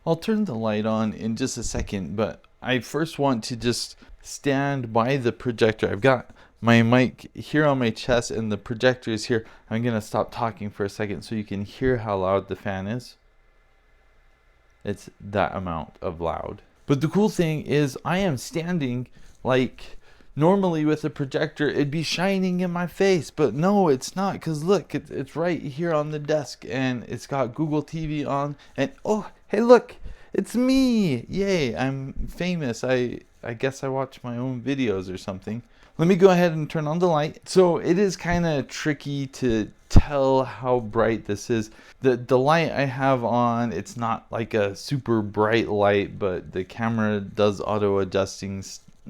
I'll turn the light on in just a second, but I first want to just stand by the projector. I've got my mic here on my chest and the projector is here. I'm going to stop talking for a second so you can hear how loud the fan is. It's that amount of loud. But the cool thing is I am standing like normally with a projector it'd be shining in my face, but no, it's not, because look, it's right here on the desk and it's got Google TV on, and oh, hey, look, it's me. Yay, I'm famous. I guess I watch my own videos or something. Let me go ahead and turn on the light. So it is kind of tricky to tell how bright this is. The light I have on, it's not like a super bright light, but the camera does auto adjusting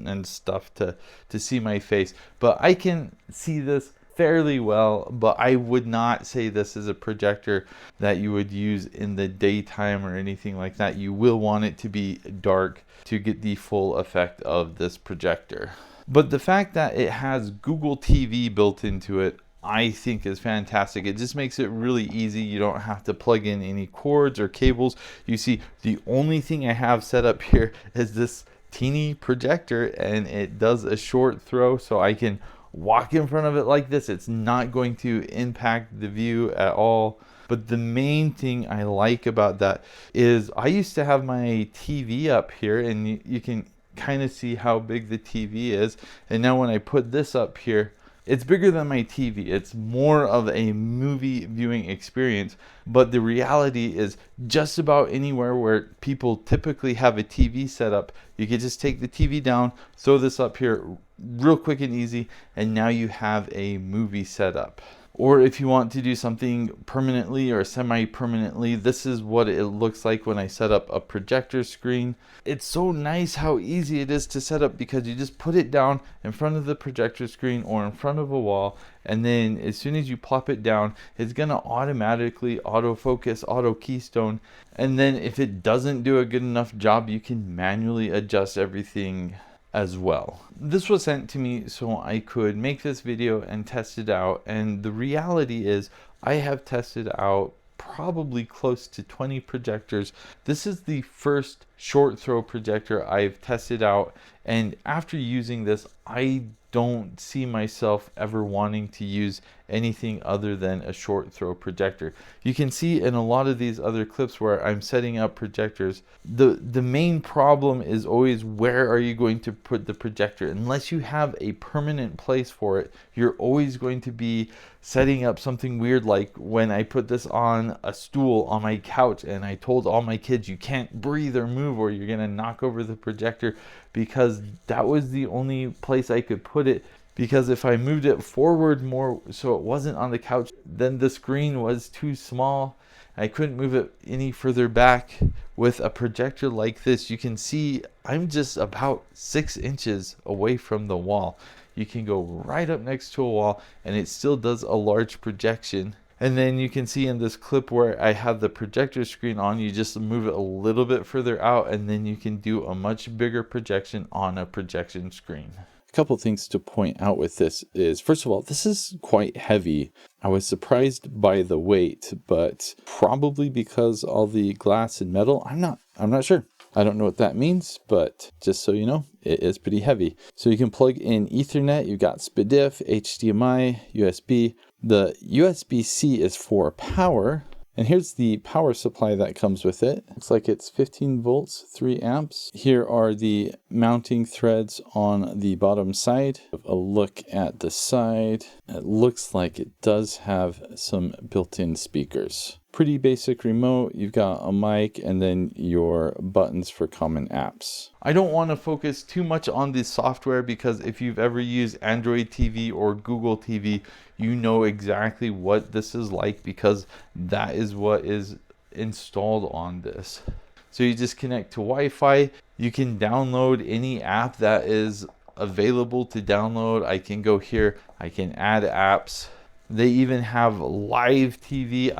and stuff to see my face. But I can see this fairly well, but I would not say this is a projector that you would use in the daytime or anything like that. You will want it to be dark to get the full effect of this projector. But the fact that it has Google TV built into it, I think is fantastic. It just makes it really easy. You don't have to plug in any cords or cables. You see, the only thing I have set up here is this teeny projector, and it does a short throw, so I can walk in front of it like this. It's not going to impact the view at all. But the main thing I like about that is I used to have my TV up here, and you can kind of see how big the TV is. And now when I put this up here, it's bigger than my TV. It's more of a movie viewing experience. But the reality is, just about anywhere where people typically have a TV set up, you can just take the TV down, throw this up here real quick and easy, and now you have a movie set up. Or if you want to do something permanently or semi-permanently, this is what it looks like when I set up a projector screen. It's so nice how easy it is to set up, because you just put it down in front of the projector screen or in front of a wall, and then as soon as you plop it down, it's going to automatically autofocus, auto keystone, and then if it doesn't do a good enough job, you can manually adjust everything as well. This was sent to me so I could make this video and test it out, and the reality is I have tested out probably close to 20 projectors. This is the first short throw projector I've tested out, and after using this, I don't see myself ever wanting to use anything other than a short throw projector. You can see in a lot of these other clips where I'm setting up projectors, the main problem is always, where are you going to put the projector? Unless you have a permanent place for it, you're always going to be setting up something weird, like when I put this on a stool on my couch and I told all my kids, you can't breathe or move or you're gonna knock over the projector, because that was the only place I could put it. Because if I moved it forward more so it wasn't on the couch, then the screen was too small. I couldn't move it any further back. With a projector like this, you can see I'm just about 6 inches away from the wall. You can go right up next to a wall and it still does a large projection. And then you can see in this clip where I have the projector screen on, you just move it a little bit further out and then you can do a much bigger projection on a projection screen. A couple things to point out with this is, first of all, this is quite heavy. I was surprised by the weight, but probably because all the glass and metal, I'm not sure. I don't know what that means, but just so you know, it is pretty heavy. So you can plug in Ethernet, you've got SPDIF, HDMI, USB. The USB-C is for power. And here's the power supply that comes with it. Looks like it's 15 volts, 3 amps. Here are the mounting threads on the bottom side. A look at the side. It looks like it does have some built-in speakers. Pretty basic remote. You've got a mic and then your buttons for common apps. I don't want to focus too much on the software, because if you've ever used Android TV or Google TV, you know exactly what this is like, because that is what is installed on this. So you just connect to Wi-Fi. You can download any app that is available to download. I can go here, I can add apps. They even have live TV.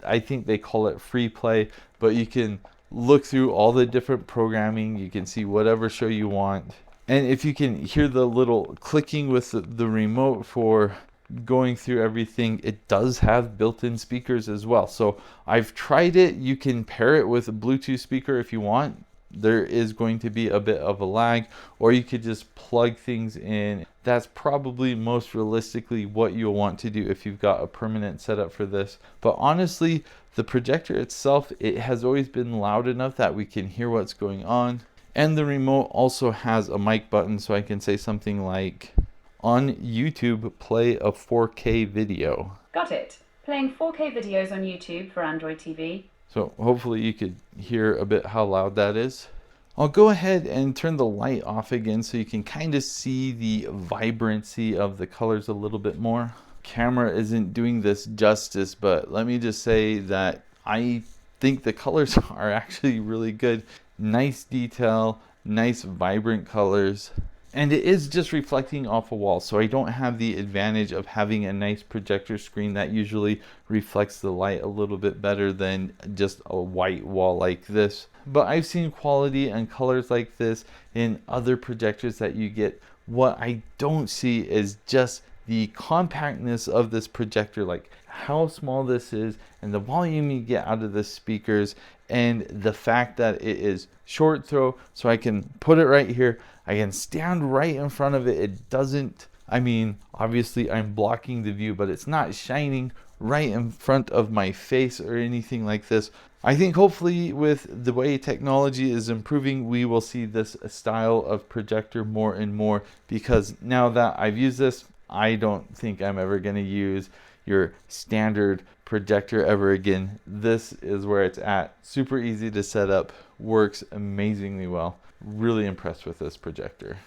I think they call it free play, but you can look through all the different programming. You can see whatever show you want. And if you can hear the little clicking with the remote for going through everything, it does have built-in speakers as well. So I've tried it. You can pair it with a Bluetooth speaker if you want. There is going to be a bit of a lag, or you could just plug things in. That's probably most realistically what you'll want to do if you've got a permanent setup for this. But honestly, the projector itself, it has always been loud enough that we can hear what's going on. And the remote also has a mic button, so I can say something like, on YouTube, play a 4K video. Got it. Playing 4K videos on YouTube for Android TV. So hopefully you could hear a bit how loud that is. I'll go ahead and turn the light off again so you can kind of see the vibrancy of the colors a little bit more. Camera isn't doing this justice, but let me just say that I think the colors are actually really good. Nice detail, nice vibrant colors. And it is just reflecting off a wall, so I don't have the advantage of having a nice projector screen that usually reflects the light a little bit better than just a white wall like this. But I've seen quality and colors like this in other projectors that you get. What I don't see is just the compactness of this projector, like how small this is and the volume you get out of the speakers, and the fact that it is short throw, so I can put it right here. I can stand right in front of it. It doesn't, I mean, obviously I'm blocking the view, but it's not shining right in front of my face or anything like this. I think hopefully with the way technology is improving, we will see this style of projector more and more, because now that I've used this, I don't think I'm ever going to use your standard projector ever again. This is where it's at. Super easy to set up, works amazingly well. Really impressed with this projector.